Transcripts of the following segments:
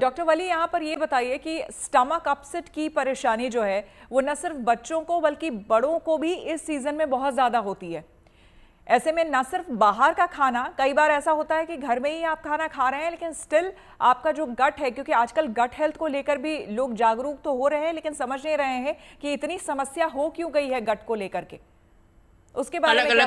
Doctor वली, यहाँ पर ये बताइए कि स्टमक अपसेट की परेशानी जो है वो न सिर्फ बच्चों को बल्कि बड़ों को भी इस सीजन में बहुत ज्यादा होती है। ऐसे में न सिर्फ बाहर का खाना, कई बार ऐसा होता है कि घर में ही आप खाना खा रहे हैं लेकिन स्टिल आपका जो गट है, क्योंकि आजकल गट हेल्थ को लेकर भी लोग जागरूक तो हो रहे हैं लेकिन समझ नहीं रहे हैं कि इतनी समस्या हो क्यों गई है गट को लेकर के, उसके बारे में क्या बताएं?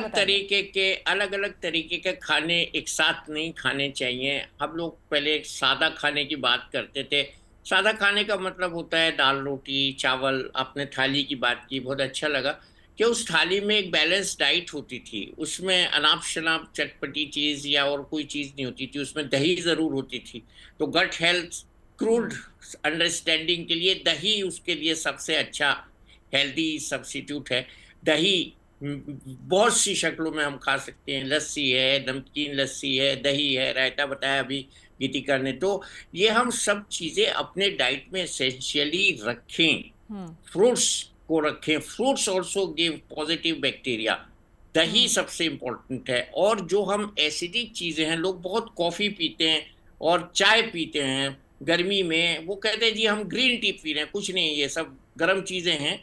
अलग अलग तरीके के खाने एक साथ नहीं खाने चाहिए। हम लोग पहले सादा खाने की बात करते थे। सादा खाने का मतलब होता है दाल रोटी चावल। आपने थाली की बात की, बहुत अच्छा लगा कि उस थाली में एक बैलेंस डाइट होती थी। उसमें अनाप शनाप चटपटी चीज या और कोई चीज नहीं होती थी, उसमें दही जरूर होती थी। तो गट हेल्थ क्रूड अंडरस्टैंडिंग के लिए दही उसके लिए सबसे अच्छा हेल्दी सब्स्टिट्यूट है। दही बहुत सी शक्लों में हम खा सकते हैं। लस्सी है, नमकीन लस्सी है, दही है, रायता बताया अभी गीतिका ने। तो ये हम सब चीजें अपने डाइट में एसेंशियली रखें। फ्रूट्स को रखें। Fruits also give positive bacteria. दही सबसे इंपॉर्टेंट है। और जो हम एसिडिक चीजें हैं, लोग बहुत कॉफी पीते हैं और चाय पीते हैं गर्मी में, वो कहते हैं जी हम ग्रीन टी पी रहे हैं। कुछ नहीं, ये सब गर्म चीजें हैं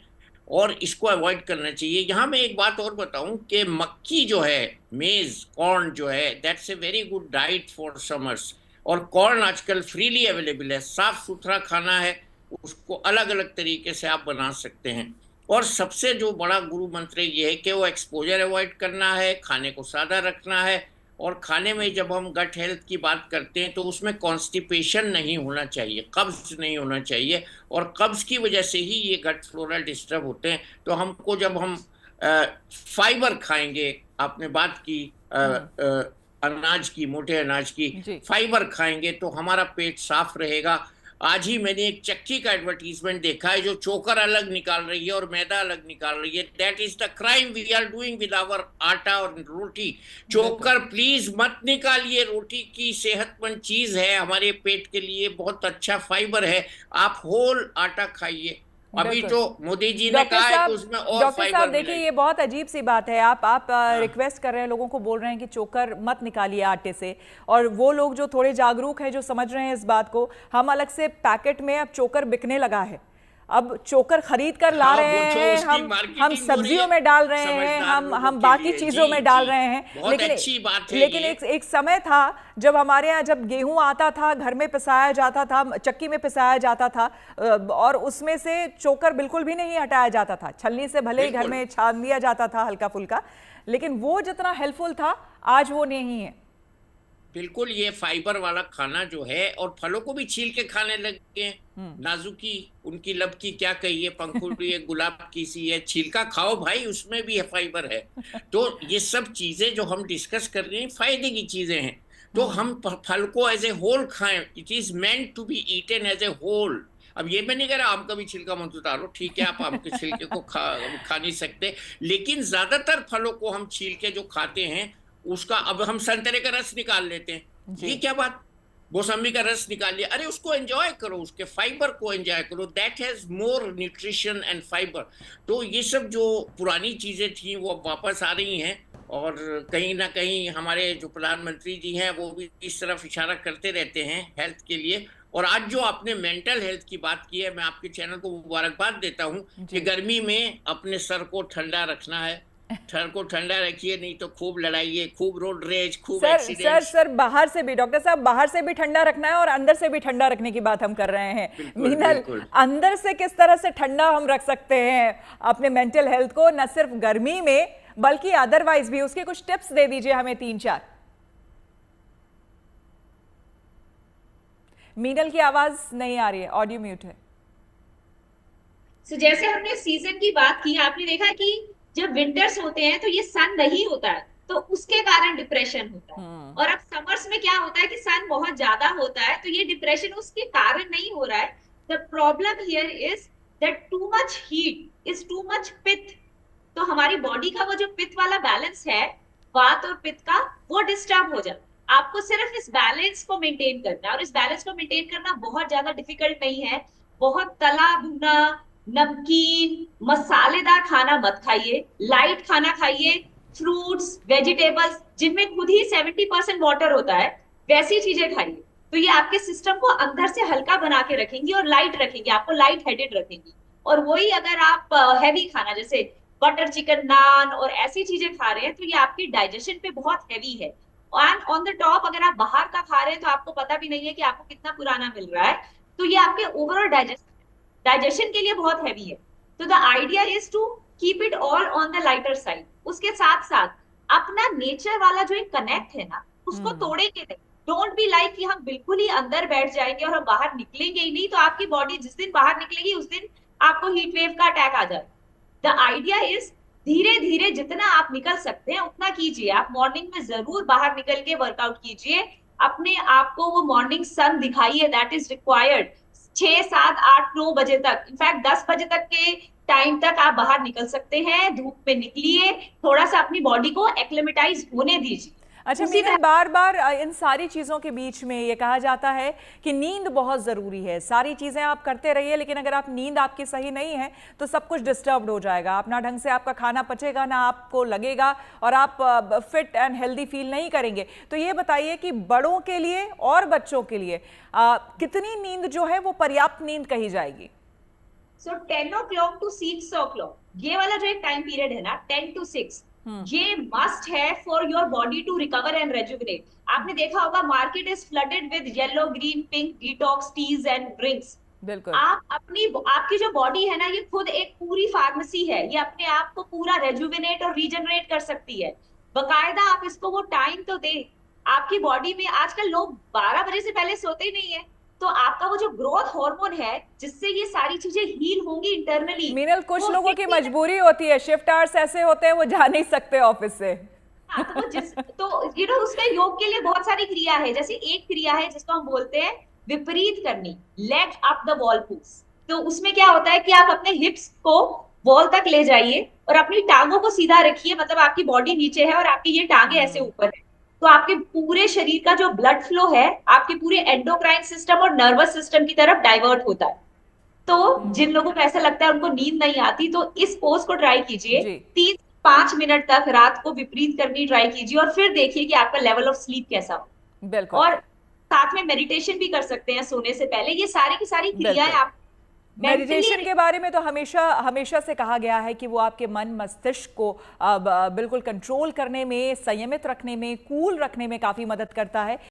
और इसको अवॉइड करना चाहिए। यहाँ मैं एक बात और बताऊं कि मक्की जो है, मेज कॉर्न जो है, that's a very good diet for summers. और कॉर्न आजकल फ्रीली अवेलेबल है। साफ सुथरा खाना है, उसको अलग अलग तरीके से आप बना सकते हैं। और सबसे जो बड़ा गुरु मंत्र ये है कि वो एक्सपोजर अवॉइड करना है, खाने को सादा रखना है। और खाने में जब हम गट हेल्थ की बात करते हैं तो उसमें कॉन्स्टिपेशन नहीं होना चाहिए, कब्ज नहीं होना चाहिए। और कब्ज की वजह से ही ये गट फ्लोरा डिस्टर्ब होते हैं। तो हमको जब हम फाइबर खाएंगे, आपने बात की अनाज की, मोटे अनाज की, फाइबर खाएंगे तो हमारा पेट साफ रहेगा। आज ही मैंने एक चक्की का एडवर्टीजमेंट देखा है जो चोकर अलग निकाल रही है और मैदा अलग निकाल रही है। That is the crime we are doing with our atta और रोटी। चोकर प्लीज मत निकालिए। रोटी की सेहतमंद चीज है, हमारे पेट के लिए बहुत अच्छा फाइबर है। आप होल आटा खाइए। अभी तो मोदी जी ने कहा है कि उसमें और डॉक्टर साहब देखिए, ये बहुत अजीब सी बात है। आप रिक्वेस्ट कर रहे हैं, लोगों को बोल रहे हैं कि चोकर मत निकालिए आटे से, और वो लोग जो थोड़े जागरूक हैं, जो समझ रहे हैं इस बात को, हम अलग से पैकेट में अब चोकर बिकने लगा है। अब चोकर खरीद कर ला रहे हैं, हम सब्जियों में डाल रहे हैं, हम बाकी चीजों में डाल रहे हैं। लेकिन एक समय था जब हमारे यहाँ जब गेहूं आता था, घर में पिसाया जाता था, चक्की में पिसाया जाता था, और उसमें से चोकर बिल्कुल भी नहीं हटाया जाता था। छलनी से भले ही घर में छान दिया जाता था हल्का फुल्का, लेकिन वो जितना हेल्पफुल था आज वो नहीं है। बिल्कुल, ये फाइबर वाला खाना जो है, और फलों को भी छील के खाने लगे हैं। नाजुकी, उनकी लपकी क्या कहिए, पंखुड़ी है, गुलाब की सी है, छिलका खाओ भाई, उसमें भी फाइबर है। तो ये सब चीजें जो हम डिस्कस कर रहे हैं फायदे की चीजें हैं। तो हम फल को एज ए होल खाएं। It is meant to be eaten as a whole. अब ये मैं नहीं कह रहा आम का भी छिलका मत उतारो, ठीक है, आप आम के छिलके को खा नहीं सकते, लेकिन ज्यादातर फलों को हम छील के जो खाते हैं उसका, अब हम संतरे का रस निकाल लेते हैं, ये क्या बात, मौसमी का रस निकाल लिया, अरे उसको एंजॉय करो, उसके फाइबर को एंजॉय करो, that has more nutrition and fibre. तो ये सब जो पुरानी चीजें थी वो अब वापस आ रही हैं। और कहीं ना कहीं हमारे जो प्रधानमंत्री जी हैं वो भी इस तरफ इशारा करते रहते हैं हेल्थ के लिए। और आज जो आपने मेंटल हेल्थ की बात की है, मैं आपके चैनल को मुबारकबाद देता हूं कि गर्मी में अपने सर को ठंडा रखना है। सर को ठंडा रखिए, नहीं तो खूब लड़ाइए, खूब रोड रेज, खूब एक्सीडेंट। सर बाहर से भी, डॉक्टर साहब, बाहर से भी ठंडा रखना है और अंदर से भी ठंडा रखने की बात हम कर रहे हैं। मीनल, अंदर से किस तरह से ठंडा हम रख सकते हैं अपने मेंटल हेल्थ को, न सिर्फ गर्मी में बल्कि अदरवाइज भी? उसके कुछ टिप्स दे दीजिए हमें, 3-4। मीनल की आवाज नहीं आ रही है, ऑडियो म्यूट है। जैसे हमने सीजन की बात की, आपने देखा कि जब विंटर्स होते हैं तो ये सन नहीं होता है, तो उसके कारण डिप्रेशन होता है। और अब समर्स में क्या होता है कि सन बहुत ज्यादा होता है, तो ये डिप्रेशन उसके कारण नहीं हो रहा है। The problem here is that too much heat is too much पित्त। तो हमारी बॉडी का वो जो पित्त वाला बैलेंस है, वात और पित्त का, वो डिस्टर्ब हो जाता है। आपको सिर्फ इस बैलेंस को मेंटेन करना है, और इस बैलेंस को मेंटेन करना बहुत ज्यादा डिफिकल्ट नहीं है। बहुत तला भुना, नमकीन, मसालेदार खाना मत खाइए, लाइट खाना खाइए, फ्रूट्स, वेजिटेबल्स जिनमें खुद ही 70% वाटर होता है, वैसी चीजें खाइए। तो ये आपके सिस्टम को अंदर से हल्का बना के रखेंगी और लाइट रखेंगी, आपको लाइट हेडेड रखेंगी। और वही अगर आप हैवी खाना जैसे बटर चिकन, नान और ऐसी चीजें खा रहे हैं तो ये आपकी डाइजेशन पे बहुत हैवी है। एंड ऑन द टॉप अगर आप बाहर का खा रहे हैं तो आपको पता भी नहीं है कि आपको कितना पुराना मिल रहा है, तो ये आपके ओवरऑल डाइजेशन के लिए बहुत हैवी है। तो the idea is to keep it all on the lighter side. उसके साथ साथ अपना नेचर वाला जो एक कनेक्ट है ना, उसको तोड़ेंगे नहीं। डोंट बी लाइक कि हम बिल्कुल ही अंदर बैठ जाएंगे और हम बाहर निकलेंगे ही नहीं, तो आपकी बॉडी जिस दिन बाहर निकलेगी उस दिन आपको हीट वेव का अटैक आ जाए। द आइडिया इज धीरे धीरे जितना आप निकल सकते हैं उतना कीजिए। आप मॉर्निंग में जरूर बाहर निकल के वर्कआउट कीजिए, अपने आप को वो मॉर्निंग सन दिखाइए, दैट इज रिक्वायर्ड। 6, 7, 8, 9 बजे तक, इनफैक्ट 10 बजे तक के टाइम तक आप बाहर निकल सकते हैं। धूप में निकलिए, थोड़ा सा अपनी बॉडी को एक्लेमेटाइज होने दीजिए। अच्छा मीनल, बार बार इन सारी चीज़ों के बीच में ये कहा जाता है कि नींद बहुत ज़रूरी है। सारी चीज़ें आप करते रहिए लेकिन अगर आप नींद आपकी सही नहीं है तो सब कुछ डिस्टर्ब्ड हो जाएगा, अपना ढंग से आपका खाना पचेगा ना, आपको लगेगा और आप फिट एंड हेल्दी फील नहीं करेंगे। तो ये बताइए कि बड़ों के लिए और बच्चों के लिए कितनी नींद जो है वो पर्याप्त नींद कही जाएगी? सो 10 o'clock to 6 o'clock ये वाला जो एक टाइम पीरियड है ना, 10 to 6, ये मस्ट है for your body to recover and rejuvenate. आपने देखा होगा market is flooded with yellow, green, pink detox teas and drinks. बिल्कुल। आपकी जो बॉडी है ना, ये खुद एक पूरी फार्मेसी है, ये अपने आप को पूरा रेजुविनेट और रीजनरेट कर सकती है। बकायदा आप इसको वो टाइम तो दे। आपकी बॉडी में आजकल लोग 12 बजे से पहले सोते ही नहीं है, तो आपका वो जो ग्रोथ हार्मोन है जिससे ये सारी चीजें हील होंगी इंटरनली। मीनल, कुछ लोगों की मजबूरी होती है, शिफ्ट आवर्स ऐसे होते हैं वो जा नहीं सकते ऑफिस से। हाँ, तो उसमें योग के लिए बहुत सारी क्रिया है। जैसे एक क्रिया है जिसको हम बोलते हैं विपरीत करनी, leg up the wall push. तो उसमें क्या होता है कि आप अपने हिप्स को वॉल तक ले जाइए और अपनी टांगों को सीधा रखिए, मतलब आपकी बॉडी नीचे है और आपकी ये टांगे ऐसे ऊपर है। तो आपके पूरे शरीर का जो ब्लड फ्लो है आपके पूरे एंडोक्राइन सिस्टम और नर्वस सिस्टम की तरफ डाइवर्ट होता है। तो जिन लोगों को ऐसा लगता है उनको नींद नहीं आती, तो इस पोज को ट्राई कीजिए। 3-5 मिनट तक रात को विपरीत करनी ट्राई कीजिए और फिर देखिए कि आपका लेवल ऑफ स्लीप कैसा हो। बिल्कुल। और साथ में मेडिटेशन भी कर सकते हैं सोने से पहले। ये सारी की सारी क्रियाएं आप मेडिटेशन के बारे में तो हमेशा से कहा गया है कि वो आपके मन मस्तिष्क को बिल्कुल कंट्रोल करने में, संयमित रखने में, कूल रखने में काफ़ी मदद करता है।